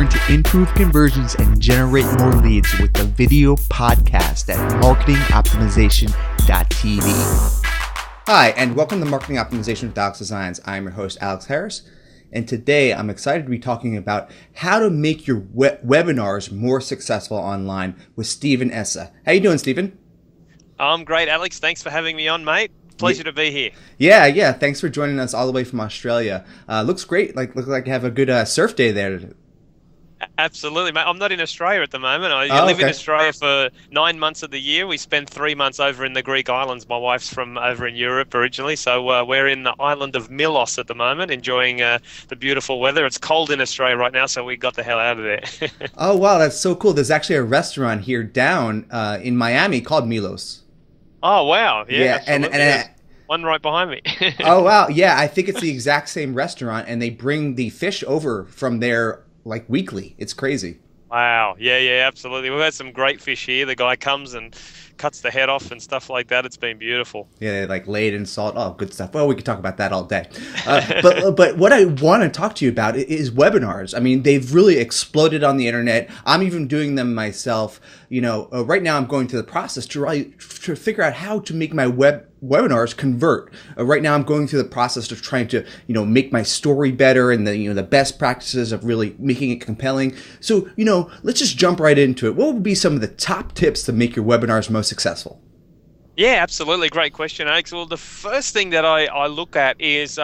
learn to improve conversions and generate more leads with the video podcast at marketingoptimization.tv. Hi, and welcome to Marketing Optimization with Alex Designs. I'm your host, Alex Harris, and today I'm excited to be talking about how to make your webinars more successful online with Stephen Essa. How you doing, Stephen? I'm great, Alex. Thanks for having me on, mate. Pleasure to be here. Yeah. Thanks for joining us all the way from Australia. Looks great. Looks like you have a good surf day there. Absolutely, mate. I'm not in Australia at the moment. I live in Australia for 9 months of the year. We spend 3 months over in the Greek islands. My wife's from over in Europe originally, so we're in the island of Milos at the moment, enjoying the beautiful weather. It's cold in Australia right now, so we got the hell out of there. Oh, wow, that's so cool. There's actually a restaurant here down in Miami called Milos. Oh, wow. Yeah, and one right behind me. Oh, wow. Yeah, I think it's the exact same restaurant, and they bring the fish over from there like weekly. It's crazy. Wow. Yeah, absolutely. We've had some great fish here. The guy comes and cuts the head off and stuff like that. It's been beautiful. Yeah, they're like laid in salt. Oh, good stuff. Well, we could talk about that all day. But what I want to talk to you about is webinars. I mean, they've really exploded on the internet. I'm even doing them myself. You know, right now I'm going through the process to figure out how to make my webinars convert. Right now I'm going through the process of trying to, make my story better and the best practices of really making it compelling. So, let's just jump right into it. What would be some of the top tips to make your webinars most successful? Yeah, absolutely. Great question, Alex. Well, the first thing that I look at is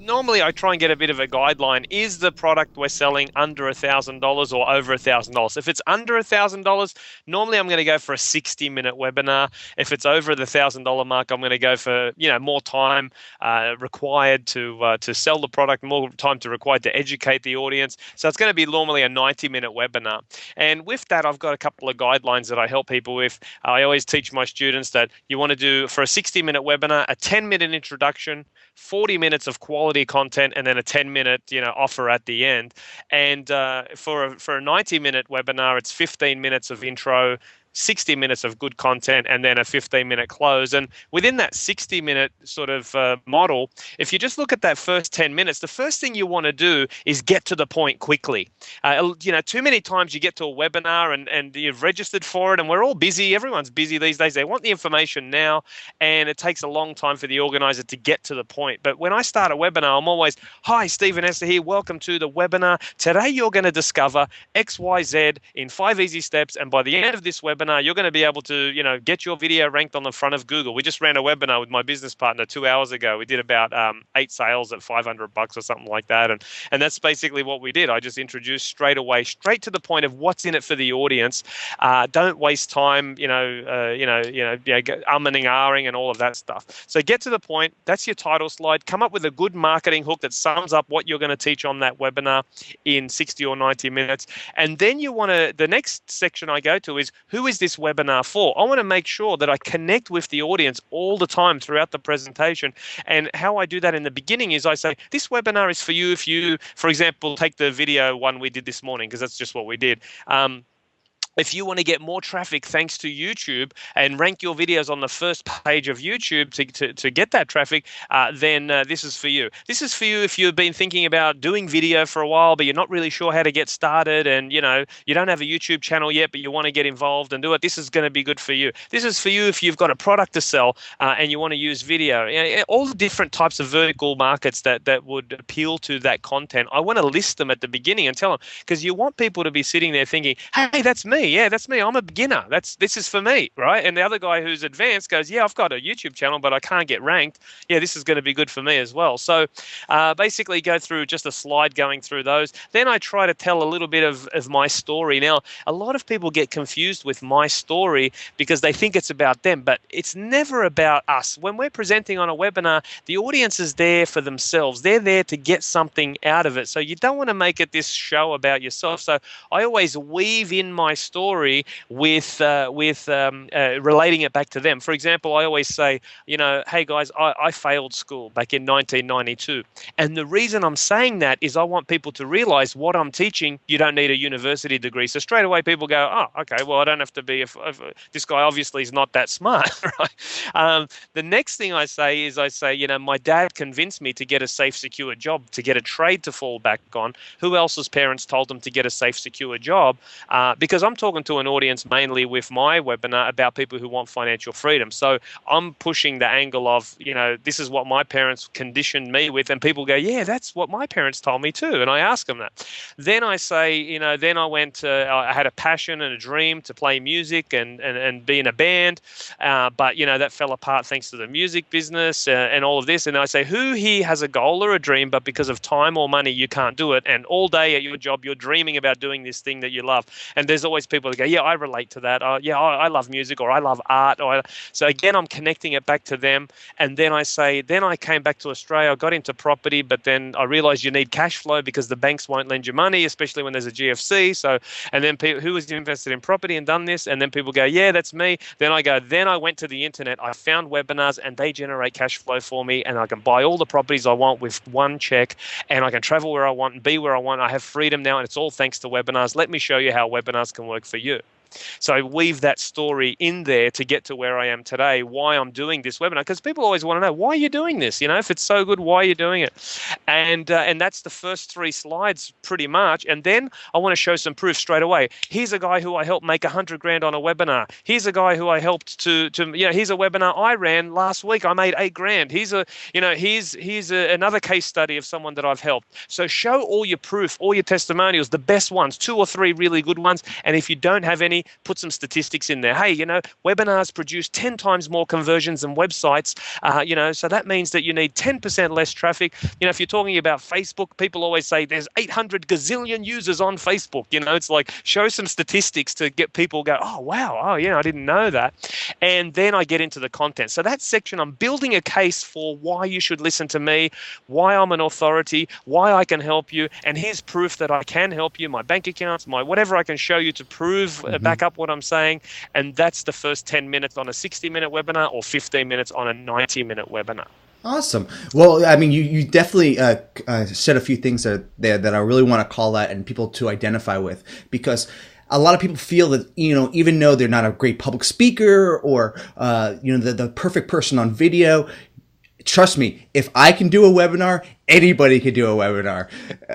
normally I try and get a bit of a guideline. Is the product we're selling under $1,000 or over $1,000? If it's under $1,000, normally I'm going to go for a 60-minute webinar. If it's over the $1,000 mark, I'm going to go for more time required to sell the product, more time required to educate the audience. So it's going to be normally a 90-minute webinar. And with that, I've got a couple of guidelines that I help people with. I always teach my students that you want to do for a 60-minute webinar, a 10-minute introduction, 40 minutes of quality content, and then a 10-minute offer at the end. And for a 90-minute webinar, it's 15 minutes of intro, 60 minutes of good content, and then a 15-minute close. And within that 60-minute sort of model, if you just look at that first 10 minutes, the first thing you want to do is get to the point quickly. Too many times you get to a webinar and you've registered for it, and we're all busy. Everyone's busy these days. They want the information now, and it takes a long time for the organizer to get to the point. But when I start a webinar, I'm always, "Hi, Stephen Essa here. Welcome to the webinar. Today you're going to discover XYZ in 5 easy steps, and by the end of this webinar, you're going to be able to, get your video ranked on the front of Google." We just ran a webinar with my business partner 2 hours ago. We did about 8 sales at $500 or something like that, and that's basically what we did. I just introduced straight to the point of what's in it for the audience. Don't waste time, umming and ahhing and all of that stuff. So get to the point. That's your title slide. Come up with a good marketing hook that sums up what you're going to teach on that webinar in 60 or 90 minutes, and then the next section I go to is, who is this webinar for? I want to make sure that I connect with the audience all the time throughout the presentation. And how I do that in the beginning is I say, this webinar is for you if you, for example, take the video one we did this morning, because that's just what we did. If you want to get more traffic thanks to YouTube and rank your videos on the first page of YouTube to get that traffic, then this is for you. This is for you if you've been thinking about doing video for a while, but you're not really sure how to get started, and you don't have a YouTube channel yet, but you want to get involved and do it. This is going to be good for you. This is for you if you've got a product to sell and you want to use video. All the different types of vertical markets that would appeal to that content, I want to list them at the beginning and tell them, because you want people to be sitting there thinking, "Hey, that's me. Yeah, that's me. I'm a beginner. This is for me," right? And the other guy who's advanced goes, "Yeah, I've got a YouTube channel, but I can't get ranked. Yeah, this is going to be good for me as well." So basically go through just a slide going through those. Then I try to tell a little bit of my story. Now, a lot of people get confused with my story because they think it's about them, but it's never about us. When we're presenting on a webinar, the audience is there for themselves. They're there to get something out of it. So you don't want to make it this show about yourself. So I always weave in my story story with relating it back to them. For example, I always say, hey guys, I failed school back in 1992. And the reason I'm saying that is I want people to realize what I'm teaching, you don't need a university degree. So straight away people go, oh, okay, well, I don't have to be, if this guy obviously is not that smart, right? The next thing I say is my dad convinced me to get a safe, secure job, to get a trade to fall back on. Who else's parents told them to get a safe, secure job? Because I'm talking to an audience mainly with my webinar about people who want financial freedom. So I'm pushing the angle of, this is what my parents conditioned me with. And people go, yeah, that's what my parents told me too. And I ask them that. Then I say, then I had a passion and a dream to play music and be in a band. But, that fell apart thanks to the music business and all of this. And I say, who here has a goal or a dream, but because of time or money, you can't do it? And all day at your job, you're dreaming about doing this thing that you love. And there's always people that go, yeah, I relate to that. I love music, or I love art. So again, I'm connecting it back to them. And then I say, then I came back to Australia, I got into property, but then I realized you need cash flow because the banks won't lend you money, especially when there's a GFC. So, and then people, who has invested in property and done this? And then people go, yeah, that's me. Then I went to the internet, I found webinars, and they generate cash flow for me, and I can buy all the properties I want with one check, and I can travel where I want and be where I want. I have freedom now, and it's all thanks to webinars. Let me show you how webinars can work for you. So I weave that story in there to get to where I am today, why I'm doing this webinar, because people always want to know, why are you doing this? If it's so good, why are you doing it? And that's the first 3 slides pretty much. And then I want to show some proof straight away. Here's a guy who I helped make $100,000 on a webinar. Here's a guy who I helped here's a webinar I ran last week. I made $8,000. Here's another case study of someone that I've helped. So show all your proof, all your testimonials, the best ones, 2 or 3 really good ones. And if you don't have any, put some statistics in there. Hey, webinars produce 10 times more conversions than websites. So that means that you need 10% less traffic. If you're talking about Facebook, people always say there's 800 gazillion users on Facebook. It's like, show some statistics to get people go, oh, wow. Oh, yeah, I didn't know that. And then I get into the content. So that section, I'm building a case for why you should listen to me, why I'm an authority, why I can help you. And here's proof that I can help you, my bank accounts, my whatever I can show you to prove back up what I'm saying. And that's the first 10 minutes on a 60-minute webinar, or 15 minutes on a 90-minute webinar. Awesome. Well, I mean, you definitely said a few things there that I really want to call out and people to identify with, because a lot of people feel that, even though they're not a great public speaker or, the perfect person on video, trust me, if I can do a webinar, anybody can do a webinar,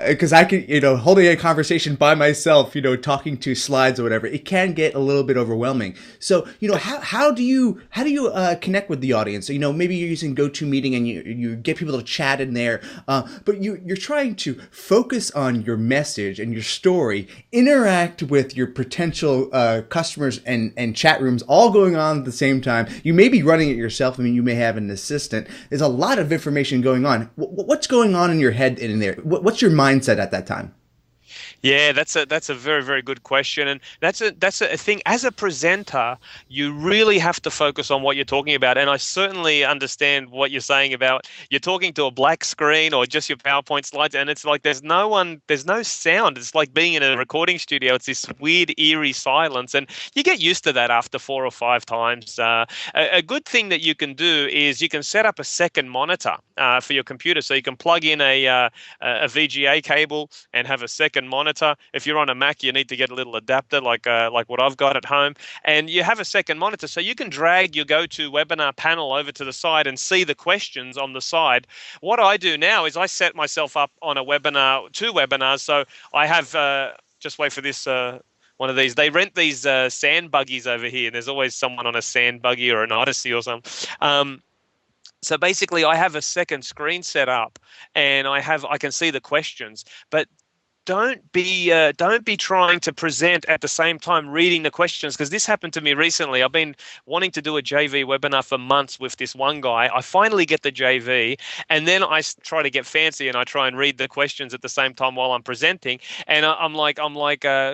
because I can, holding a conversation by myself, talking to slides or whatever, it can get a little bit overwhelming. So, how do you connect with the audience? So, maybe you're using GoToMeeting and you get people to chat in there, but you're trying to focus on your message and your story, interact with your potential customers and chat rooms all going on at the same time. You may be running it yourself. I mean, you may have an assistant. There's a lot of information going on. What's going on in your head in there? What's your mindset at that time? Yeah, that's a very, very good question. And that's a thing. As a presenter, you really have to focus on what you're talking about. And I certainly understand what you're saying about you're talking to a black screen or just your PowerPoint slides, and it's like there's no sound. It's like being in a recording studio. It's this weird, eerie silence. And you get used to that after 4 or 5 times. A good thing that you can do is you can set up a second monitor for your computer. So you can plug in a VGA cable and have a second monitor. If you're on a Mac, you need to get a little adapter like what I've got at home, and you have a second monitor, so you can drag your GoToWebinar panel over to the side and see the questions on the side. What I do now is I set myself up on a webinar, 2 webinars. So I have just wait for this. One of these, they rent these sand buggies over here. There's always someone on a sand buggy or an Odyssey or something. So basically, I have a second screen set up, and I can see the questions, but don't be trying to present at the same time reading the questions, because this happened to me recently. I've been wanting to do a JV webinar for months with this one guy. I finally get the JV, and then I try to get fancy and I try and read the questions at the same time while I'm presenting. And I'm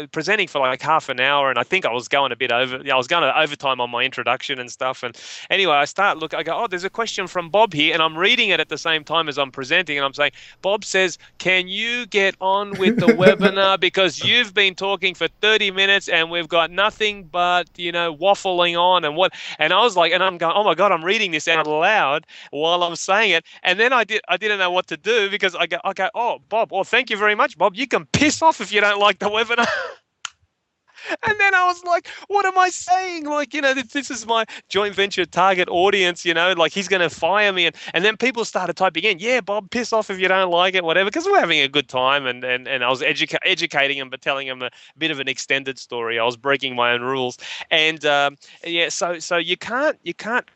presenting for like half an hour, and I think I was going a bit over. I was going to overtime on my introduction and stuff. And anyway, I go, oh, there's a question from Bob here, and I'm reading it at the same time as I'm presenting, and I'm saying, Bob says, can you get on with like the webinar because you've been talking for 30 minutes and we've got nothing but, waffling on and what. And I was like, and I'm going, oh my God, I'm reading this out loud while I'm saying it. And then I didn't know what to do because I go, oh, Bob, well, thank you very much, Bob. You can piss off if you don't like the webinar. And then I was like, what am I saying? Like, this is my joint venture target audience, like he's going to fire me. And then people started typing in, yeah, Bob, piss off if you don't like it, whatever, because we're having a good time. And I was educating him, but telling him a bit of an extended story. I was breaking my own rules. And yeah, so you can't,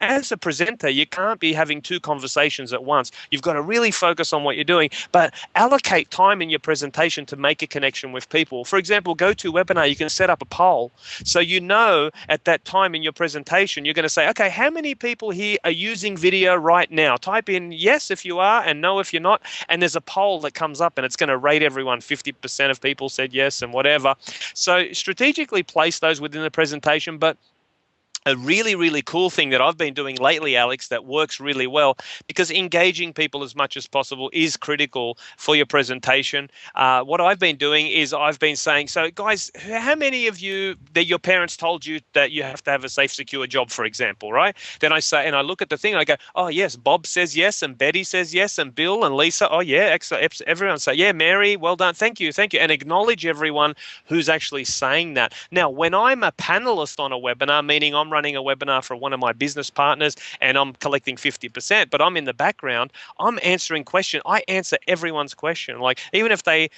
as a presenter, you can't be having two conversations at once. You've got to really focus on what you're doing, but allocate time in your presentation to make a connection with people. For example, GoToWebinar, you can set up a poll. So at that time in your presentation, you're going to say, okay, how many people here are using video right now? Type in yes if you are and no if you're not. And there's a poll that comes up and it's going to rate everyone. 50% of people said yes and whatever. So strategically place those within the presentation, but a really, really cool thing that I've been doing lately, Alex, that works really well, because engaging people as much as possible is critical for your presentation. What I've been doing is I've been saying, so guys, how many of you that your parents told you that you have to have a safe, secure job, for example, right? Then I say, and I look at the thing, and I go, oh, yes, Bob says yes, and Betty says yes, and Bill and Lisa, oh, yeah, excellent. Everyone say, yeah, Mary, well done, thank you, and acknowledge everyone who's actually saying that. Now, when I'm a panelist on a webinar, meaning I'm running a webinar for one of my business partners and I'm collecting 50%, but I'm in the background, I'm answering questions. I answer everyone's question. Like, even if the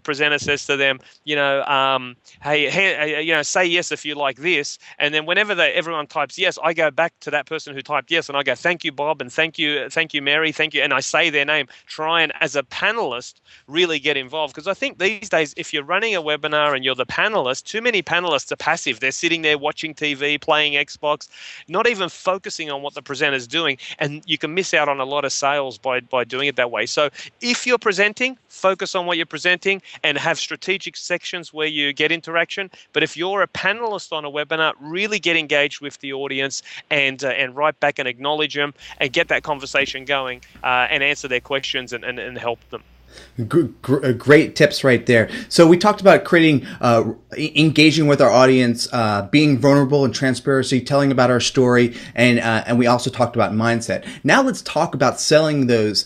presenter says to them, hey, say yes if you like this, and then whenever everyone types yes, I go back to that person who typed yes and I go, thank you, Bob, and thank you, Mary, thank you, and I say their name. Try and, as a panelist, really get involved, because I think these days, if you're running a webinar and you're the panelist, too many panelists are passive. They're sitting there watching TV, playing Xbox, not even focusing on what the presenter's doing, and you can miss out on a lot of sales by doing it that way. So if you're presenting, focus on what you're presenting and have strategic sections where you get interaction. But if you're a panelist on a webinar, really get engaged with the audience and write back and acknowledge them and get that conversation going and answer their questions and help them. Great tips right there. So we talked about creating, engaging with our audience, being vulnerable and transparency, telling about our story, and we also talked about mindset. Now let's talk about selling those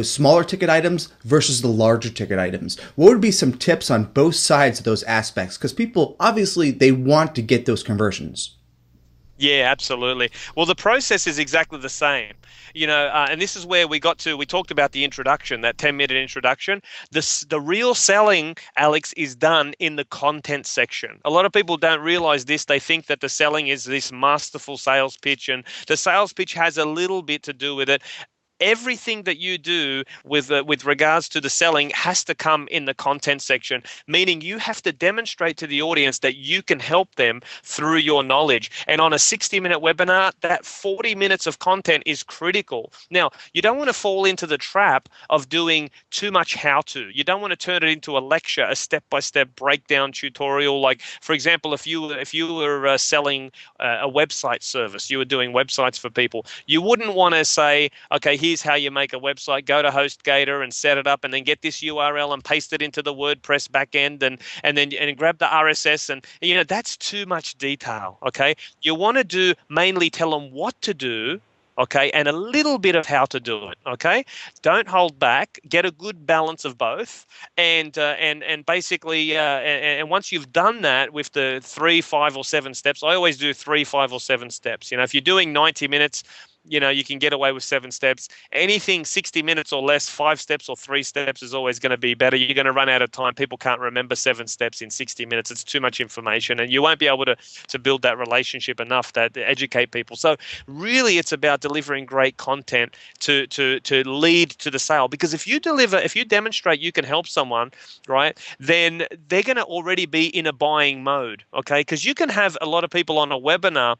smaller ticket items versus the larger ticket items. What would be some tips on both sides of those aspects? Because people, obviously, they want to get those conversions. Yeah, absolutely. Well, the process is exactly the same, and this is where we talked about the introduction, that 10-minute introduction. The real selling, Alex, is done in the content section. A lot of people don't realize this. They think that the selling is this masterful sales pitch, and the sales pitch has a little bit to do with it. Everything that you do with regards to the selling has to come in the content section, meaning you have to demonstrate to the audience that you can help them through your knowledge. And on a 60-minute webinar, that 40 minutes of content is critical. Now, you don't want to fall into the trap of doing too much how-to. You don't want to turn it into a lecture, a step-by-step breakdown tutorial. Like, for example, if you were selling a website service, you were doing websites for people, you wouldn't want to say, okay, here's how you make a website. Go to HostGator and set it up, and then get this URL and paste it into the WordPress backend, and then grab the RSS. And that's too much detail. Okay, you want to mainly tell them what to do. Okay, and a little bit of how to do it. Okay, don't hold back. Get a good balance of both, and basically, and once you've done that with the 3, 5, or 7 steps, I always do 3, 5, or 7 steps. If you're doing 90 minutes, you can get away with 7 steps. Anything 60 minutes or less, 5 steps or 3 steps is always going to be better. You're going to run out of time. People can't remember 7 steps in 60 minutes. It's too much information, and you won't be able to build that relationship enough to educate people. So really, it's about delivering great content to lead to the sale. Because if you demonstrate you can help someone, right, then they're going to already be in a buying mode, okay? Because you can have a lot of people on a webinar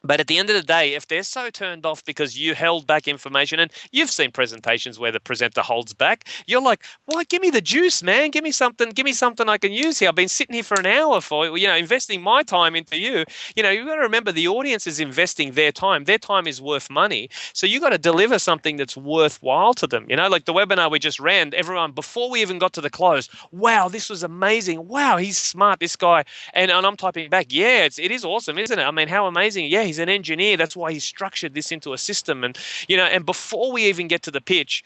But at the end of the day, if they're so turned off because you held back information, and you've seen presentations where the presenter holds back, you're like, "Why? Give me the juice, man. Give me something I can use here. I've been sitting here for an hour for, investing my time into you. You've got to remember the audience is investing their time. Their time is worth money. So you got to deliver something that's worthwhile to them. Like the webinar we just ran, everyone, before we even got to the close, wow, this was amazing. Wow, he's smart, this guy. And I'm typing back, yeah, it is awesome, isn't it? I mean, how amazing. Yeah, he's an engineer. That's why he's structured this into a system. And before we even get to the pitch,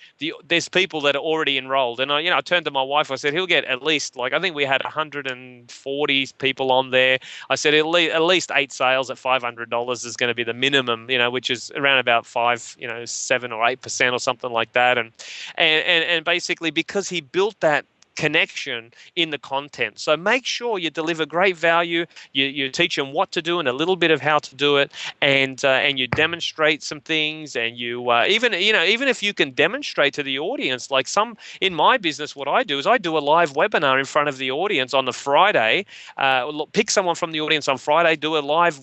there's people that are already enrolled. And I turned to my wife. I said, he'll get at least, like, I think we had 140 people on there. I said, at least 8 sales at $500 is going to be the minimum, which is around about 7 or 8% or something like that. And basically, because he built that connection in the content. So make sure you deliver great value. You teach them what to do and a little bit of how to do it, and you demonstrate some things. And you even if you can demonstrate to the audience, like some in my business, what I do is I do a live webinar in front of the audience on the Friday. Pick someone from the audience on Friday, do a live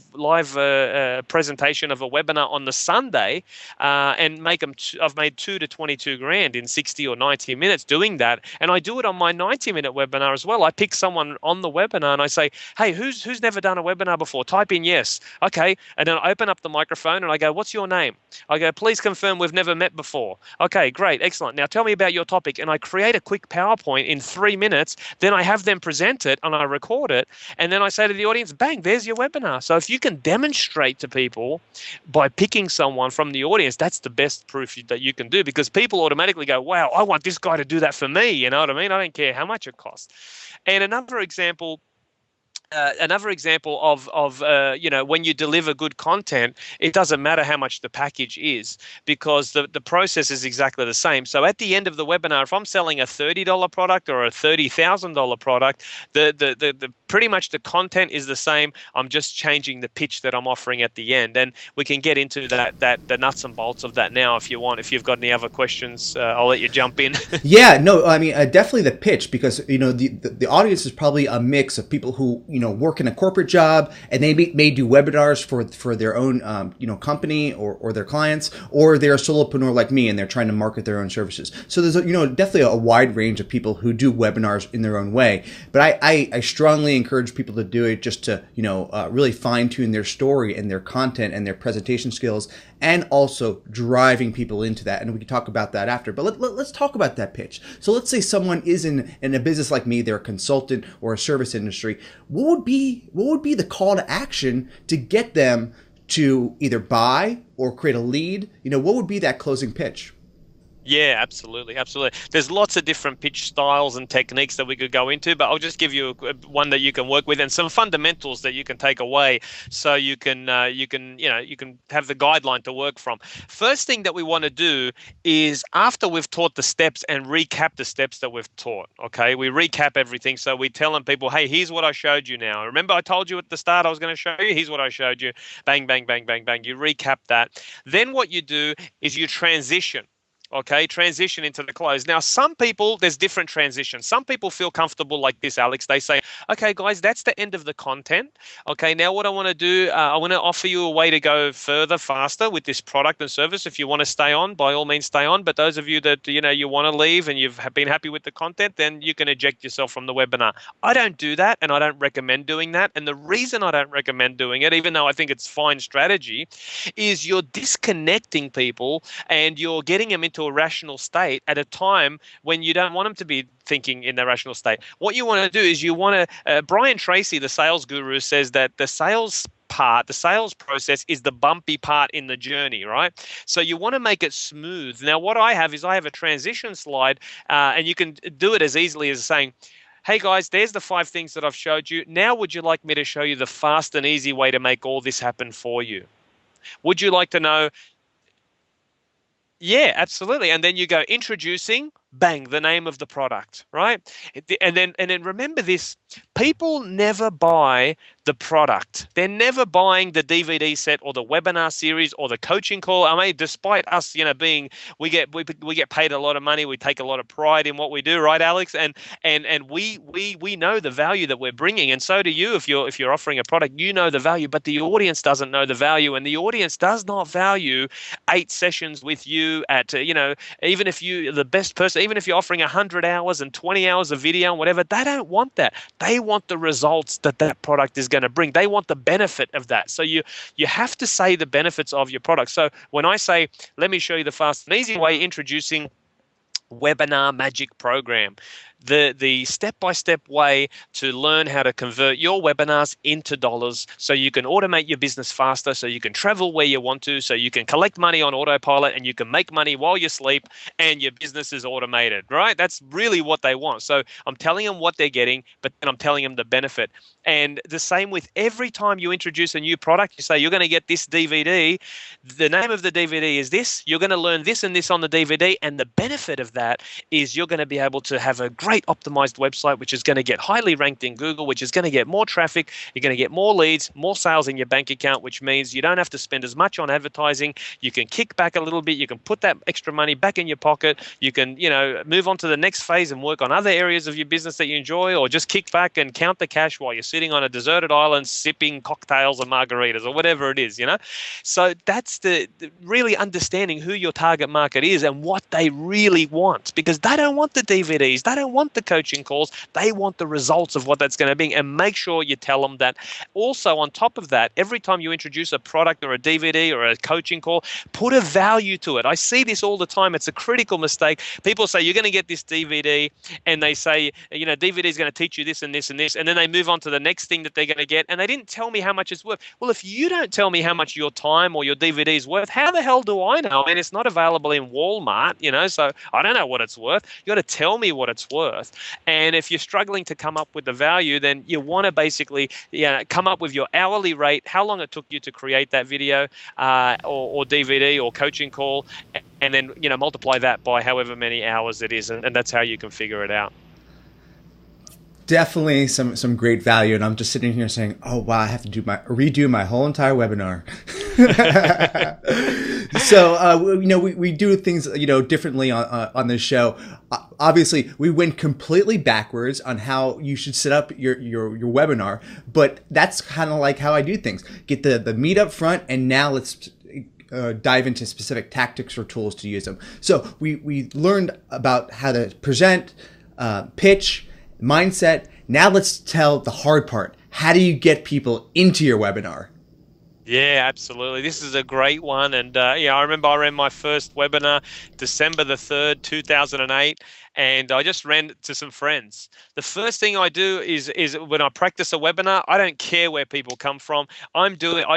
presentation of a webinar on the Sunday, and make them. I've made 2 to 22 grand in 60 or 90 minutes doing that, and I do it on my 90-minute webinar as well. I pick someone on the webinar and I say, hey, who's never done a webinar before? Type in yes. Okay. And then I open up the microphone and I go, what's your name? I go, please confirm we've never met before. Okay, great. Excellent. Now tell me about your topic. And I create a quick PowerPoint in 3 minutes. Then I have them present it and I record it. And then I say to the audience, bang, there's your webinar. So if you can demonstrate to people by picking someone from the audience, that's the best proof that you can do, because people automatically go, wow, I want this guy to do that for me. You know what I mean? I don't care how much it costs. And another example of when you deliver good content, it doesn't matter how much the package is, because the process is exactly the same. So at the end of the webinar, if I'm selling a $30 product or a $30,000 product, the pretty much the content is the same. I'm just changing the pitch that I'm offering at the end, and we can get into the nuts and bolts of that now if you want. If you've got any other questions, I'll let you jump in. Yeah, no, I mean, definitely the pitch, because the audience is probably a mix of people who work in a corporate job, and they may do webinars for their own company or their clients, or they're a solopreneur like me and they're trying to market their own services. So there's definitely a wide range of people who do webinars in their own way. But I strongly encourage people to do it just to really fine tune their story and their content and their presentation skills, and also driving people into that. And we can talk about that after. But let's talk about that pitch. So let's say someone is in a business like me, they're a consultant or a service industry. What would be the call to action to get them to either buy or create a lead? What would be that closing pitch? Yeah, absolutely, absolutely. There's lots of different pitch styles and techniques that we could go into, but I'll just give you one that you can work with and some fundamentals that you can take away, so you can have the guideline to work from. First thing that we want to do is, after we've taught the steps, and recap the steps that we've taught. Okay, we recap everything, so we tell them, people, hey, here's what I showed you now. Remember, I told you at the start I was going to show you. Here's what I showed you. Bang, bang, bang, bang, bang. You recap that. Then what you do is you transition. Okay, transition into the close. Now, some people, there's different transitions. Some people feel comfortable like this, Alex. They say, okay, guys, that's the end of the content. Okay, now what I want to do, I want to offer you a way to go further, faster with this product and service. If you want to stay on, by all means, stay on. But those of you that, you want to leave and you've been happy with the content, then you can eject yourself from the webinar. I don't do that, and I don't recommend doing that. And the reason I don't recommend doing it, even though I think it's fine strategy, is you're disconnecting people and you're getting them into a rational state at a time when you don't want them to be thinking in the rational state. What you want to do is Brian Tracy, the sales guru, says that the sales process is the bumpy part in the journey, right? So you want to make it smooth. Now, what I have a transition slide, and you can do it as easily as saying, hey guys, there's the 5 things that I've showed you. Now, would you like me to show you the fast and easy way to make all this happen for you? Would you like to know? Yeah, absolutely. And then you go introducing, bang, the name of the product, right? And then remember this: people never buy the product. They're never buying the DVD set or the webinar series or the coaching call. I mean, despite us, being we get paid a lot of money, we take a lot of pride in what we do, right, Alex? And we know the value that we're bringing, and so do you. If you're offering a product, you know the value, but the audience doesn't know the value, and the audience does not value 8 sessions with you at even if you the best person, even if you're offering 100 hours and 20 hours of video and whatever, they don't want that. They want the results that product is going to bring. They want the benefit of that. So you have to say the benefits of your product. So when I say, let me show you the fast and easy way, introducing Webinar Magic Program, the step-by-step way to learn how to convert your webinars into dollars so you can automate your business faster, so you can travel where you want to, so you can collect money on autopilot and you can make money while you sleep and your business is automated, right? That's really what they want. So I'm telling them what they're getting, but then I'm telling them the benefit. And the same with every time you introduce a new product, you say, you're going to get this DVD. The name of the DVD is this. You're going to learn this and this on the DVD. And the benefit of that is you're going to be able to have a great optimized website, which is going to get highly ranked in Google, which is going to get more traffic. You're going to get more leads, more sales in your bank account, which means you don't have to spend as much on advertising. You can kick back a little bit. You can put that extra money back in your pocket. You can, move on to the next phase and work on other areas of your business that you enjoy, or just kick back and count the cash while you're sitting on a deserted island sipping cocktails and margaritas or whatever it is, So that's the really understanding who your target market is and what they really want, because they don't want the DVDs. They don't want the coaching calls. They want the results of what that's going to be, and make sure you tell them that. Also, on top of that, every time you introduce a product or a DVD or a coaching call, put a value to it. I see this all the time. It's a critical mistake. People say, you're going to get this DVD, and they say, DVD is going to teach you this and this and this, and then they move on to the next thing that they're going to get, and they didn't tell me how much it's worth. Well, if you don't tell me how much your time or your DVD is worth, how the hell do I know? I mean, it's not available in Walmart, so I don't know what it's worth. You got to tell me what it's worth. And if you're struggling to come up with the value, then you want to basically come up with your hourly rate, how long it took you to create that video or DVD or coaching call, and then multiply that by however many hours it is, and that's how you can figure it out. Definitely some great value, and I'm just sitting here saying, "Oh wow, I have to redo my whole entire webinar." So we do things differently on this show. Obviously, we went completely backwards on how you should set up your webinar, but that's kind of like how I do things. Get the meat up front, and now let's dive into specific tactics or tools to use them. So we learned about how to present, pitch, mindset. Now let's tell the hard part. How do you get people into your webinar? Yeah, absolutely. This is a great one. And I remember I ran my first webinar December the 3rd, 2008. And I just ran to some friends. The first thing I do is when I practice a webinar, I don't care where people come from. I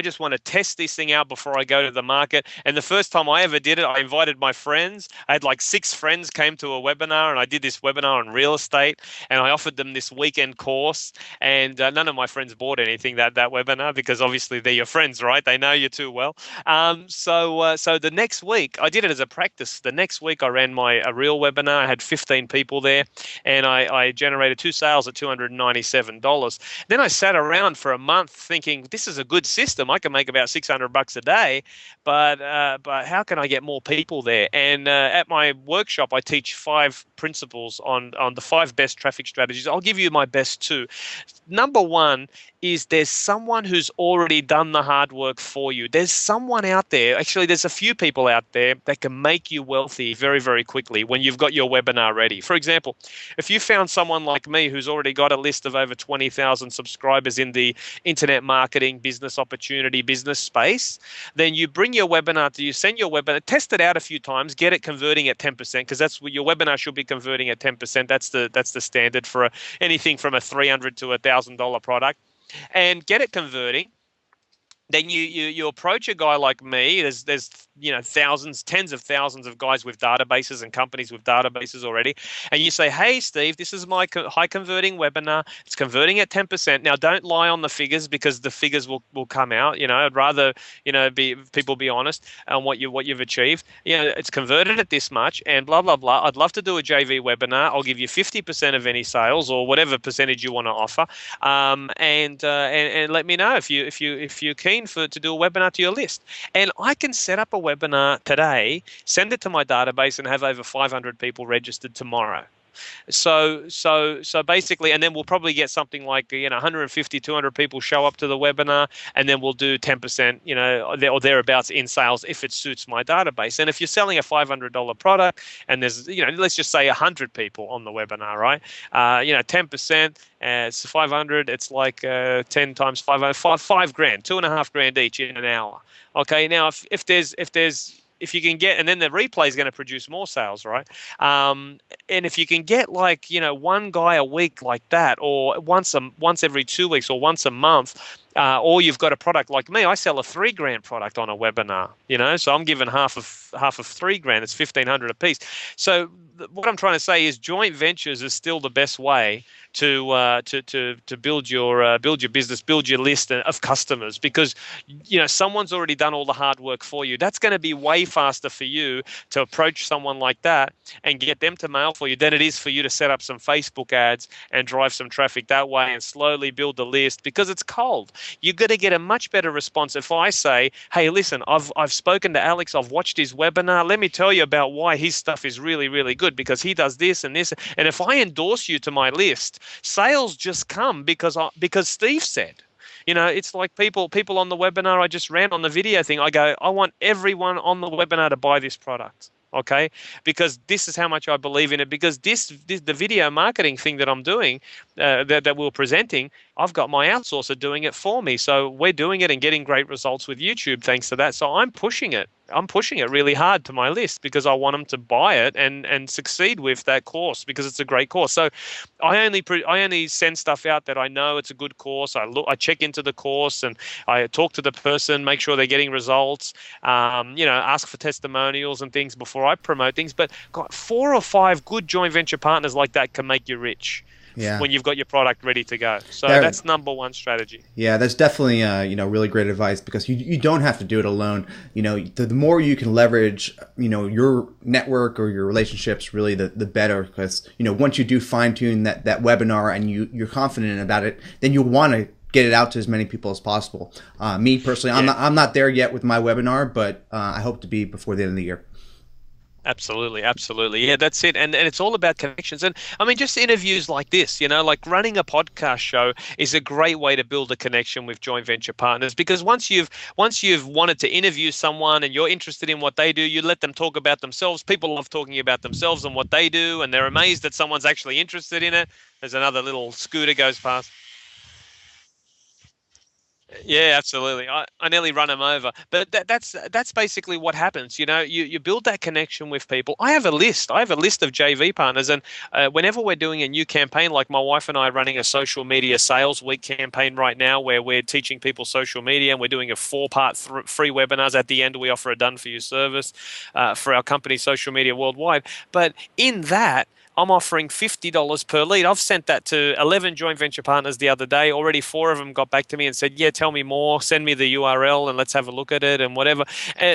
just want to test this thing out before I go to the market. And the first time I ever did it, I invited my friends. I had like 6 friends came to a webinar, and I did this webinar on real estate, and I offered them this weekend course. And none of my friends bought anything that webinar, because obviously they're your friends, right? They know you too well. So the next week, I did it as a practice. The next week I ran a real webinar. I had 15 people there, and I generated 2 sales at $297. Then I sat around for a month thinking, this is a good system. I can make about $600 a day, but how can I get more people there? And at my workshop, I teach 5 principles on the 5 best traffic strategies. I'll give you my best 2. Number 1 is there's someone who's already done the hard work for you. There's someone out there. Actually, there's a few people out there that can make you wealthy very, very quickly when you've got your webinar ready. For example, if you found someone like me who's already got a list of over 20,000 subscribers in the internet marketing, business opportunity, business space, then you bring your webinar you send your webinar, test it out a few times, get it converting at 10%, because that's what your webinar should be converting at 10%. That's the standard for anything from a $300 to $1,000 product. And get it converting. then you approach a guy like me. There's thousands, tens of thousands of guys with databases and companies with databases already, and you say, hey Steve, this is my high converting webinar. It's converting at 10%. Now don't lie on the figures, because the figures will come out. I'd rather be people be honest on what you've achieved. It's converted at this much and blah blah blah. I'd love to do a JV webinar. I'll give you 50% of any sales or whatever percentage you want to offer, and let me know if you're keen to do a webinar to your list. And I can set up a webinar today, send it to my database, and have over 500 people registered tomorrow. So basically, and then we'll probably get something like 150, 200 people show up to the webinar, and then we'll do 10%, or thereabouts in sales if it suits my database. And if you're selling a $500 product, and there's let's just say 100 people on the webinar, right? 10%. It's 500. It's like 10 times 5, 5 grand, $2.5 grand each in an hour. Okay. Now, if you can get, and then the replay is going to produce more sales, right? And if you can get one guy a week like that, or once every 2 weeks, or once a month, or you've got a product like me. I sell a $3 grand product on a webinar, so I'm giving half of $3 grand. It's 1,500 a piece. So what I'm trying to say is joint ventures is still the best way to build your business, build your list of customers, because someone's already done all the hard work for you. That's going to be way faster for you to approach someone like that and get them to mail for you than it is for you to set up some Facebook ads and drive some traffic that way and slowly build the list, because it's cold. You're going to get a much better response if I say, hey, listen, I've spoken to Alex, I've watched his webinar, let me tell you about why his stuff is really, really good, because he does this and this. And if I endorse you to my list, sales just come because Steve said. It's like people on the webinar I just ran on the video thing. I go, I want everyone on the webinar to buy this product. Okay, because this is how much I believe in it. Because the video marketing thing that I'm doing, that we're presenting, I've got my outsourcer doing it for me. So we're doing it and getting great results with YouTube thanks to that. So I'm pushing it. I'm pushing it really hard to my list because I want them to buy it and succeed with that course, because it's a great course. So I only send stuff out that I know it's a good course. I check into the course and I talk to the person, make sure they're getting results. Ask for testimonials and things before I promote things. But 4 or 5 good joint venture partners like that can make you rich. Yeah. When you've got your product ready to go. So that's number one strategy. Yeah, that's definitely really great advice, because you don't have to do it alone. The more you can leverage your network or your relationships, really the better, because once you do fine tune that webinar and you're confident about it, then you'll want to get it out to as many people as possible. Me personally, I'm not there yet with my webinar, but I hope to be before the end of the year. Absolutely. Yeah, that's it. And it's all about connections. And I mean, just interviews like this, like running a podcast show is a great way to build a connection with joint venture partners, because once you've wanted to interview someone and you're interested in what they do, you let them talk about themselves. People love talking about themselves and what they do, and they're amazed that someone's actually interested in it. There's another little scooter goes past. Yeah, absolutely. I nearly run them over, but that's basically what happens. You build that connection with people. I have a list. I have a list of JV partners, and whenever we're doing a new campaign, like my wife and I are running a social media sales week campaign right now, where we're teaching people social media, and we're doing a 4-part free webinars. At the end, we offer a done for you service for our company, Social Media Worldwide. But in that, I'm offering $50 per lead. I've sent that to 11 joint venture partners the other day. Already 4 of them got back to me and said, yeah, tell me more. Send me the URL and let's have a look at it and whatever.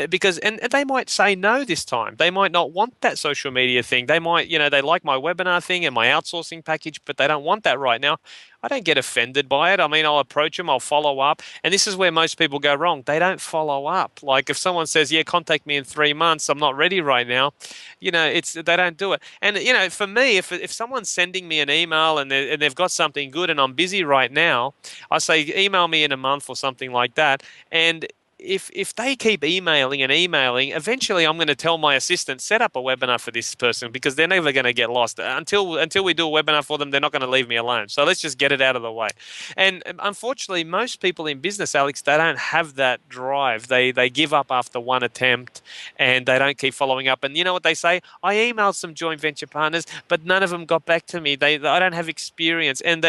Because they might say no this time. They might not want that social media thing. They might, they like my webinar thing and my outsourcing package, but they don't want that right now. I don't get offended by it. I mean, I'll approach them, I'll follow up. And this is where most people go wrong. They don't follow up. Like if someone says, yeah, contact me in 3 months, I'm not ready right now, they don't do it. And, for me, if someone's sending me an email and they've got something good and I'm busy right now, I say, email me in a month or something like that. And if they keep emailing and emailing, eventually I'm going to tell my assistant, set up a webinar for this person, because they're never going to get lost. Until we do a webinar for them, they're not going to leave me alone. So let's just get it out of the way. And unfortunately, most people in business, Alex, they don't have that drive. They give up after one attempt, and they don't keep following up. And you know what they say? I emailed some joint venture partners, but none of them got back to me. I don't have experience. And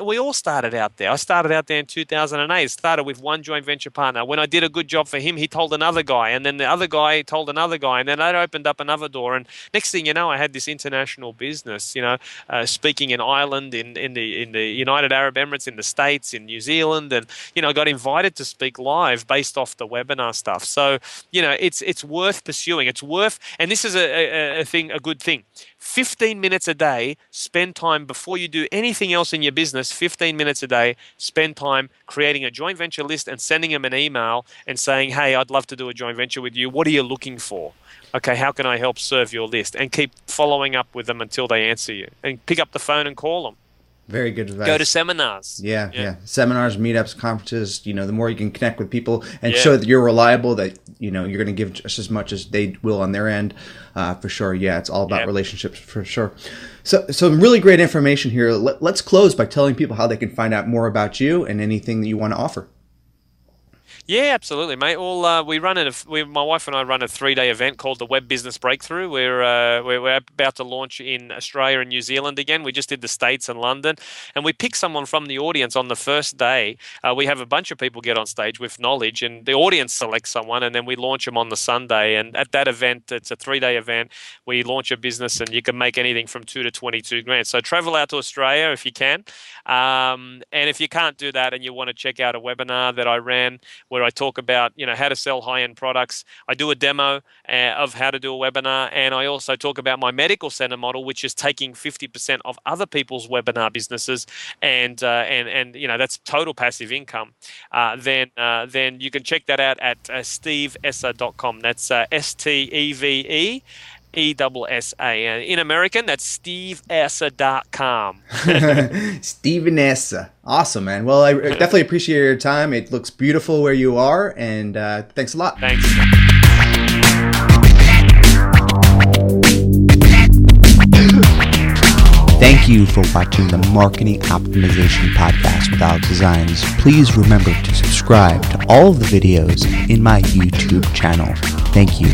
we all started out there. I started out there in 2008. It started with one joint venture partner. When I did a good job for him, he told another guy, and then the other guy told another guy, and then that opened up another door. And next thing you know, I had this international business. Speaking in Ireland, in the United Arab Emirates, in the States, in New Zealand, and got invited to speak live based off the webinar stuff. So it's worth pursuing. It's worth, and this is a good thing. 15 minutes a day, spend time before you do anything else in your business. 15 minutes a day, spend time creating a joint venture list and sending them an email and saying, hey, I'd love to do a joint venture with you. What are you looking for? Okay, how can I help serve your list? And keep following up with them until they answer you. And pick up the phone and call them. Very good advice. Go to seminars. Yeah. Seminars, meetups, conferences, the more you can connect with people and show that you're reliable, that, you're going to give just as much as they will on their end, for sure. Yeah, it's all about relationships for sure. So some really great information here. Let's close by telling people how they can find out more about you and anything that you want to offer. Yeah, absolutely, mate. Well, my wife and I run a 3-day event called the Web Business Breakthrough. We're about to launch in Australia and New Zealand again. We just did the States and London, and we pick someone from the audience on the first day. We have a bunch of people get on stage with knowledge, and the audience selects someone, and then we launch them on the Sunday. And at that event, it's a 3-day event. We launch a business, and you can make anything from 2 to 22 grand. So travel out to Australia if you can, and if you can't do that, and you want to check out a webinar that I ran, where I talk about, how to sell high-end products. I do a demo of how to do a webinar, and I also talk about my medical center model, which is taking 50% of other people's webinar businesses, and that's total passive income. Then you can check that out at steveessa.com. That's STEVE. ESSA. In American, that's steveessa.com. Steven Essa. Awesome, man. Well, I definitely appreciate your time. It looks beautiful where you are, and thanks a lot. Thanks. Thank you for watching the Marketing Optimization Podcast with Alex Designs. Please remember to subscribe to all of the videos in my YouTube channel. Thank you.